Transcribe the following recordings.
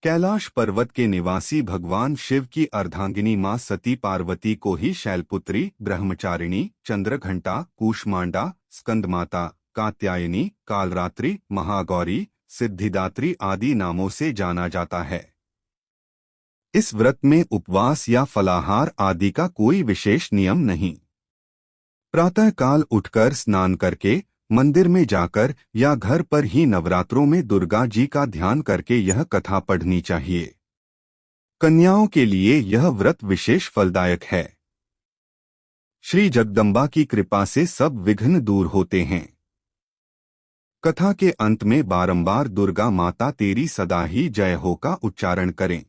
कैलाश पर्वत के निवासी भगवान शिव की अर्धांगिनी मां सती पार्वती को ही शैलपुत्री, ब्रह्मचारिणी, चंद्रघंटा, कूष्मांडा, स्कंदमाता, कात्यायनी, कालरात्रि, महागौरी, सिद्धिदात्री आदि नामों से जाना जाता है। इस व्रत में उपवास या फलाहार आदि का कोई विशेष नियम नहीं। प्रातःकाल उठकर स्नान करके मंदिर में जाकर या घर पर ही नवरात्रों में दुर्गा जी का ध्यान करके यह कथा पढ़नी चाहिए। कन्याओं के लिए यह व्रत विशेष फलदायक है। श्री जगदम्बा की कृपा से सब विघ्न दूर होते हैं। कथा के अंत में बारंबार दुर्गा माता तेरी सदा ही जय हो का उच्चारण करें।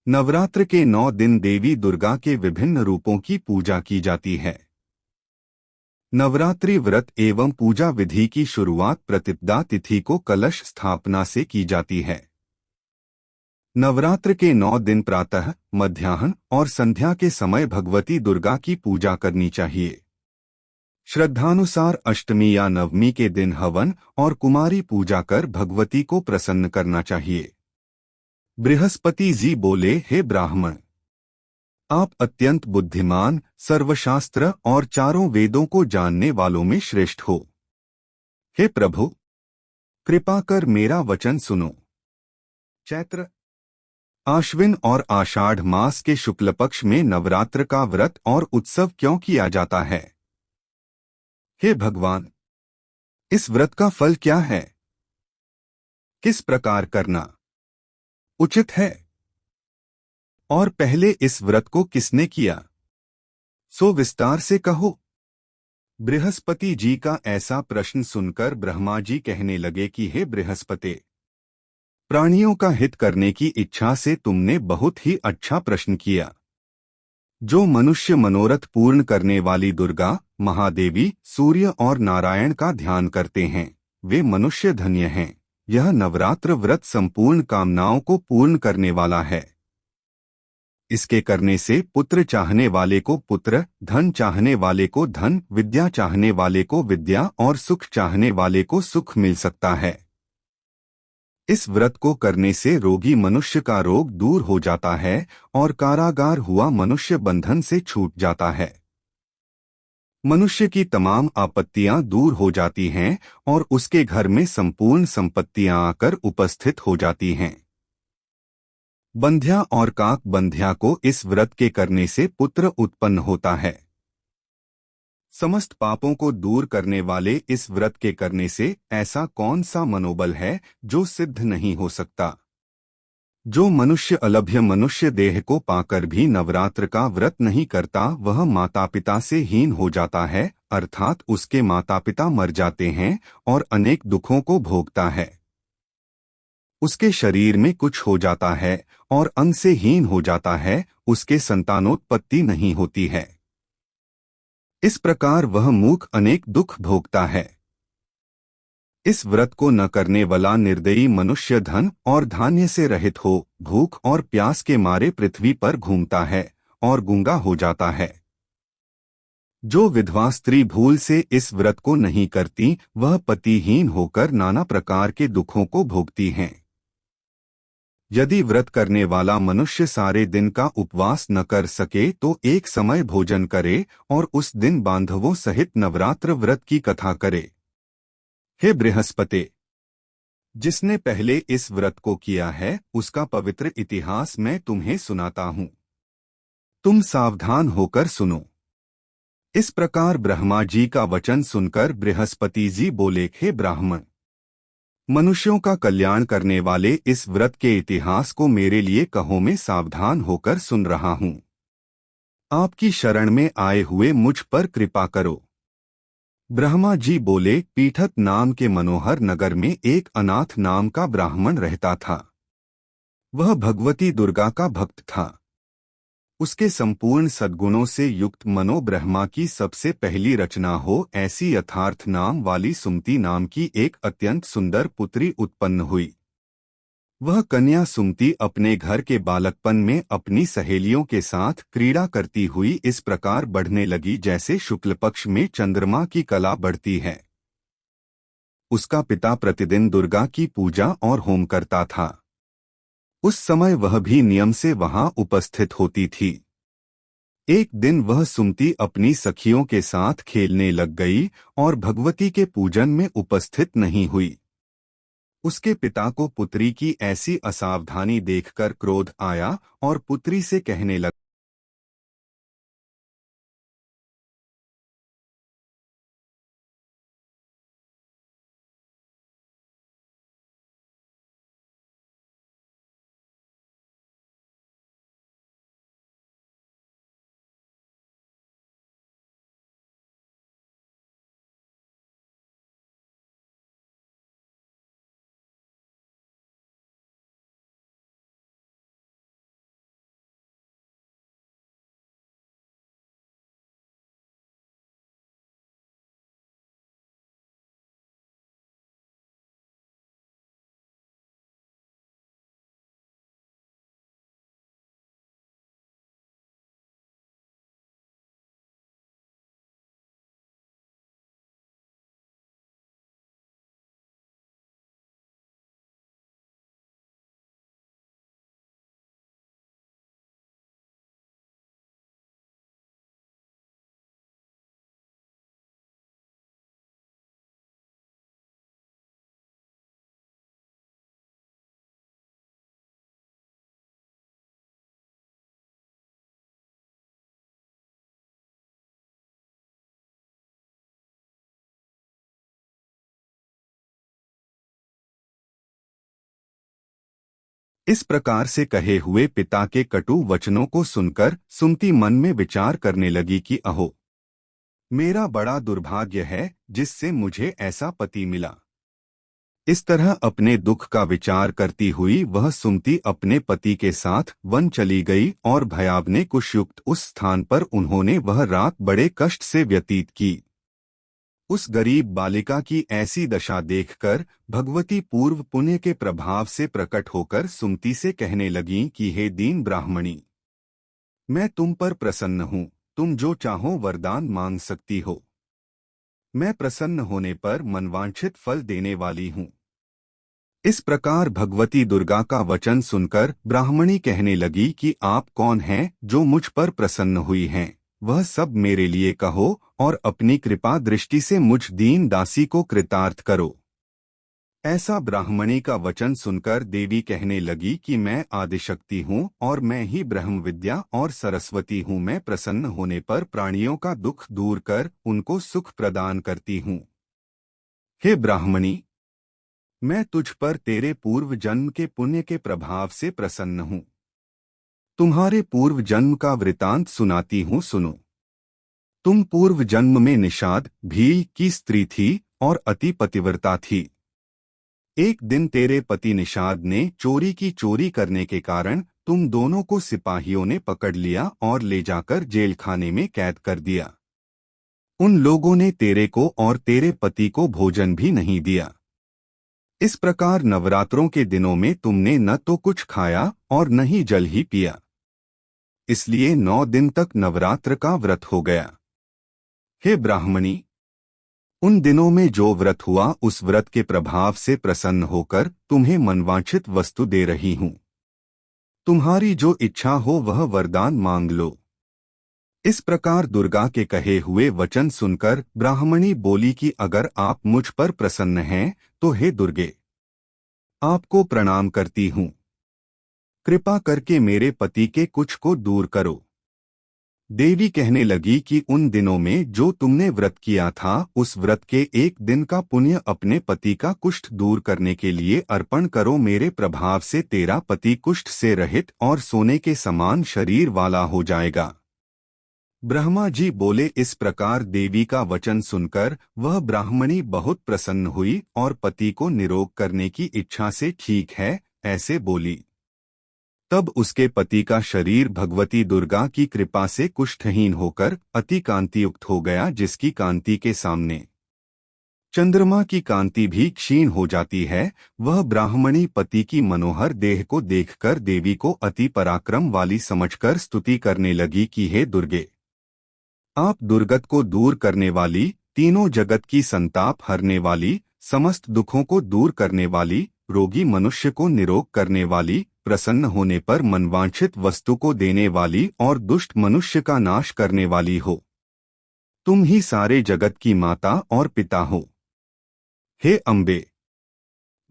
नवरात्र के 9 दिन देवी दुर्गा के विभिन्न रूपों की पूजा की जाती है। नवरात्रि व्रत एवं पूजा विधि की शुरुआत प्रतिपदा तिथि को कलश स्थापना से की जाती है। नवरात्र के 9 दिन प्रातः, मध्याह्न और संध्या के समय भगवती दुर्गा की पूजा करनी चाहिए। श्रद्धानुसार अष्टमी या नवमी के दिन हवन और कुमारी पूजा कर भगवती को प्रसन्न करना चाहिए। बृहस्पति जी बोले, हे ब्राह्मण, आप अत्यंत बुद्धिमान, सर्वशास्त्र और चारों वेदों को जानने वालों में श्रेष्ठ हो। हे प्रभु, कृपा कर मेरा वचन सुनो। चैत्र, आश्विन और आषाढ़ मास के शुक्ल पक्ष में नवरात्र का व्रत और उत्सव क्यों किया जाता है? हे भगवान, इस व्रत का फल क्या है? किस प्रकार करना उचित है? और पहले इस व्रत को किसने किया, सो विस्तार से कहो। बृहस्पति जी का ऐसा प्रश्न सुनकर ब्रह्मा जी कहने लगे कि हे बृहस्पति, प्राणियों का हित करने की इच्छा से तुमने बहुत ही अच्छा प्रश्न किया। जो मनुष्य मनोरथ पूर्ण करने वाली दुर्गा, महादेवी, सूर्य और नारायण का ध्यान करते हैं, वे मनुष्य धन्य हैं। यह नवरात्र व्रत संपूर्ण कामनाओं को पूर्ण करने वाला है। इसके करने से पुत्र चाहने वाले को पुत्र, धन चाहने वाले को धन, विद्या चाहने वाले को विद्या और सुख चाहने वाले को सुख मिल सकता है। इस व्रत को करने से रोगी मनुष्य का रोग दूर हो जाता है और कारागार हुआ मनुष्य बंधन से छूट जाता है। मनुष्य की तमाम आपत्तियां दूर हो जाती हैं और उसके घर में संपूर्ण संपत्तियां आकर उपस्थित हो जाती हैं। बंध्या और काक बंध्या को इस व्रत के करने से पुत्र उत्पन्न होता है। समस्त पापों को दूर करने वाले इस व्रत के करने से ऐसा कौन सा मनोबल है जो सिद्ध नहीं हो सकता? जो मनुष्य अलभ्य मनुष्य देह को पाकर भी नवरात्र का व्रत नहीं करता, वह माता पिता से हीन हो जाता है, अर्थात उसके माता पिता मर जाते हैं और अनेक दुखों को भोगता है। उसके शरीर में कुछ हो जाता है और अंग से हीन हो जाता है, उसके संतानोत्पत्ति नहीं होती है। इस प्रकार वह मूक अनेक दुख भोगता है। इस व्रत को न करने वाला निर्दयी मनुष्य धन और धान्य से रहित हो, भूख और प्यास के मारे पृथ्वी पर घूमता है और गूंगा हो जाता है। जो विधवा स्त्री भूल से इस व्रत को नहीं करती, वह पतिहीन होकर नाना प्रकार के दुखों को भोगती हैं। यदि व्रत करने वाला मनुष्य सारे दिन का उपवास न कर सके तो एक समय भोजन करे और उस दिन बांधवों सहित नवरात्र व्रत की कथा करे। हे बृहस्पति, जिसने पहले इस व्रत को किया है उसका पवित्र इतिहास मैं तुम्हें सुनाता हूँ। तुम सावधान होकर सुनो। इस प्रकार ब्रह्मा जी का वचन सुनकर बृहस्पति जी बोले, हे ब्राह्मण, मनुष्यों का कल्याण करने वाले इस व्रत के इतिहास को मेरे लिए कहो, मैं सावधान होकर सुन रहा हूँ। आपकी शरण में आए हुए मुझ पर कृपा करो। ब्रह्मा जी बोले, पीठक नाम के मनोहर नगर में एक अनाथ नाम का ब्राह्मण रहता था। वह भगवती दुर्गा का भक्त था। उसके संपूर्ण सद्गुणों से युक्त मनो ब्रह्मा की सबसे पहली रचना हो ऐसी यथार्थ नाम वाली सुमति नाम की एक अत्यंत सुंदर पुत्री उत्पन्न हुई। वह कन्या सुमति अपने घर के बालकपन में अपनी सहेलियों के साथ क्रीड़ा करती हुई इस प्रकार बढ़ने लगी जैसे शुक्ल पक्ष में चंद्रमा की कला बढ़ती है। उसका पिता प्रतिदिन दुर्गा की पूजा और होम करता था। उस समय वह भी नियम से वहां उपस्थित होती थी। एक दिन वह सुमति अपनी सखियों के साथ खेलने लग गई और भगवती के पूजन में उपस्थित नहीं हुई। उसके पिता को पुत्री की ऐसी असावधानी देखकर क्रोध आया और पुत्री से कहने लगा, इस प्रकार से कहे हुए पिता के कटु वचनों को सुनकर सुमति मन में विचार करने लगी कि अहो, मेरा बड़ा दुर्भाग्य है जिससे मुझे ऐसा पति मिला। इस तरह अपने दुख का विचार करती हुई वह सुमति अपने पति के साथ वन चली गई और भयावने कुशयुक्त उस स्थान पर उन्होंने वह रात बड़े कष्ट से व्यतीत की। उस गरीब बालिका की ऐसी दशा देखकर भगवती पूर्व पुण्य के प्रभाव से प्रकट होकर सुमति से कहने लगीं कि हे दीन ब्राह्मणी, मैं तुम पर प्रसन्न हूँ, तुम जो चाहो वरदान मांग सकती हो। मैं प्रसन्न होने पर मनवांछित फल देने वाली हूँ। इस प्रकार भगवती दुर्गा का वचन सुनकर ब्राह्मणी कहने लगी कि आप कौन हैं जो मुझ पर प्रसन्न हुई हैं, वह सब मेरे लिए कहो और अपनी कृपा दृष्टि से मुझ दीन दासी को कृतार्थ करो। ऐसा ब्राह्मणी का वचन सुनकर देवी कहने लगी कि मैं आदिशक्ति हूँ और मैं ही ब्रह्म विद्या और सरस्वती हूँ। मैं प्रसन्न होने पर प्राणियों का दुख दूर कर उनको सुख प्रदान करती हूँ। हे ब्राह्मणी, मैं तुझ पर तेरे पूर्व जन्म के पुण्य के प्रभाव से प्रसन्न हूँ। तुम्हारे पूर्व जन्म का वृतांत सुनाती हूँ, सुनो। तुम पूर्व जन्म में निषाद भील की स्त्री थी और अति पतिव्रता थी। एक दिन तेरे पति निषाद ने चोरी करने के कारण तुम दोनों को सिपाहियों ने पकड़ लिया और ले जाकर जेल खाने में कैद कर दिया। उन लोगों ने तेरे को और तेरे पति को भोजन भी नहीं दिया। इस प्रकार नवरात्रों के दिनों में तुमने न तो कुछ खाया और न ही जल ही पिया। इसलिए 9 दिन तक नवरात्र का व्रत हो गया। हे ब्राह्मणी, उन दिनों में जो व्रत हुआ उस व्रत के प्रभाव से प्रसन्न होकर तुम्हें मनवांछित वस्तु दे रही हूँ। तुम्हारी जो इच्छा हो वह वरदान मांग लो। इस प्रकार दुर्गा के कहे हुए वचन सुनकर ब्राह्मणी बोली कि अगर आप मुझ पर प्रसन्न हैं तो हे दुर्गे, आपको प्रणाम करती हूँ। कृपा करके मेरे पति के कुछ को दूर करो। देवी कहने लगी कि उन दिनों में जो तुमने व्रत किया था उस व्रत के एक दिन का पुण्य अपने पति का कुष्ठ दूर करने के लिए अर्पण करो। मेरे प्रभाव से तेरा पति कुष्ठ से रहित और सोने के समान शरीर वाला हो जाएगा। ब्रह्मा जी बोले। इस प्रकार देवी का वचन सुनकर वह ब्राह्मणी बहुत प्रसन्न हुई और पति को निरोग करने की इच्छा से ठीक है ऐसे बोली। तब उसके पति का शरीर भगवती दुर्गा की कृपा से कुष्ठहीन होकर अति कांतियुक्त हो गया, जिसकी कांति के सामने चंद्रमा की कांति भी क्षीण हो जाती है। वह ब्राह्मणी पति की मनोहर देह को देखकर देवी को अति पराक्रम वाली समझकर स्तुति करने लगी कि हे दुर्गे, आप दुर्गत को दूर करने वाली, तीनों जगत की संताप हरने वाली, समस्त दुखों को दूर करने वाली, रोगी मनुष्य को निरोग करने वाली, प्रसन्न होने पर मनवांछित वस्तु को देने वाली और दुष्ट मनुष्य का नाश करने वाली हो। तुम ही सारे जगत की माता और पिता हो। हे अम्बे,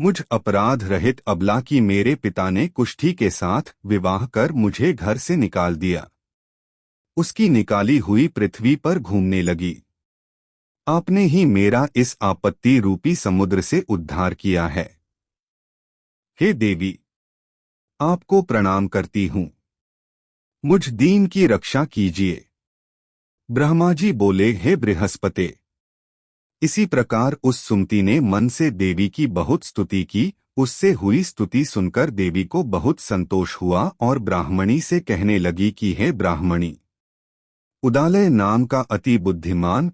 मुझ अपराध रहित अबला की मेरे पिता ने कुष्ठी के साथ विवाह कर मुझे घर से निकाल दिया। उसकी निकाली हुई पृथ्वी पर घूमने लगी। आपने ही मेरा इस आपत्ति रूपी समुद्र से उद्धार किया है। हे देवी, आपको प्रणाम करती हूँ। मुझ दीन की रक्षा कीजिए। ब्रह्मा जी बोले, हे बृहस्पति। इसी प्रकार उस सुमति ने मन से देवी की बहुत स्तुति की। उससे हुई स्तुति सुनकर देवी को बहुत संतोष हुआ और ब्राह्मणी से कहने लगी कि हे ब्राह्मणी, उदालय नाम का अति बुद्धिमान